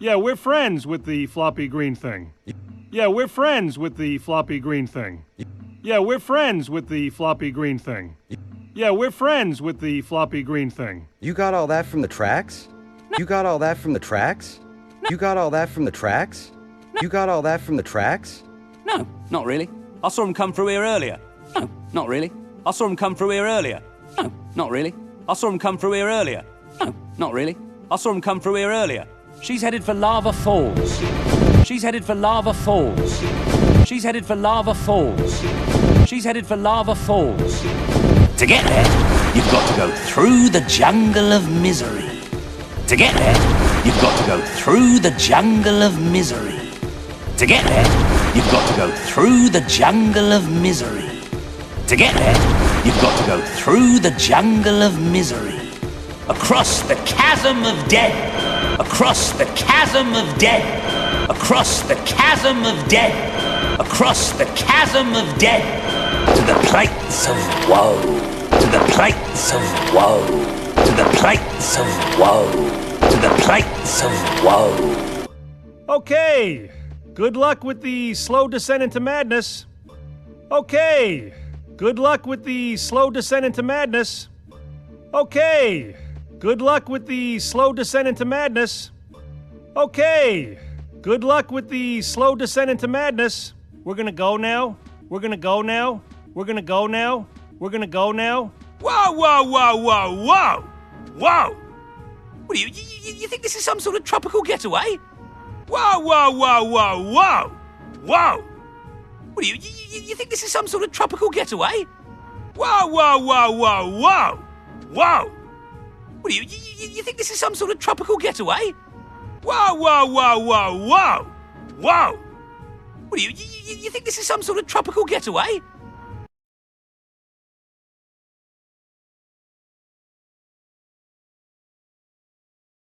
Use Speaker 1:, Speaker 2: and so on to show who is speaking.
Speaker 1: Yeah, we're friends with the floppy green thing. Yeah, we're friends with the floppy green thing. Yeah, we're friends with the floppy green thing. Yeah, we're friends with the floppy green thing.
Speaker 2: You got all that from the tracks? You got all that from the tracks? You got all that from the tracks? You got all that from the tracks?
Speaker 3: No, not really. I saw him come through here earlier. No, not really. I saw him come through here earlier. No, not really. I saw him come through here earlier. No, not really. I saw him come through here earlier. She's headed for Lava Falls. She's headed for Lava Falls. She's headed for Lava Falls. She's headed for Lava Falls. To get there, you've got to go through the jungle of misery. To get there, you've got to go through the jungle of misery. To get there, you've got to go through the jungle of misery. To get there, you've got to go through the jungle of misery. Across the chasm of death. Across the chasm of death. Across the chasm of death. Across the chasm of death. To the plates of woe. To the plates of woe. To the plates of woe. To the plates of woe.
Speaker 1: Okay. Good luck with the slow descent into madness. Okay. Good luck with the slow descent into madness. Okay. Good luck with the slow descent into madness. Okay. Good luck with the slow descent into madness. We're gonna go now. We're gonna go now. We're gonna go now. We're gonna go now.
Speaker 3: Whoa, whoa, whoa, whoa, whoa! Whoa! What do you think this is some sort of tropical getaway? Whoa, whoa, whoa, whoa, whoa! Whoa! What do you think this is some sort of tropical getaway? Whoa, whoa, whoa, whoa, whoa! Whoa! What do you think this is some sort of tropical getaway? Whoa, whoa, whoa, whoa, whoa! Whoa! What do you think this is some sort of tropical getaway?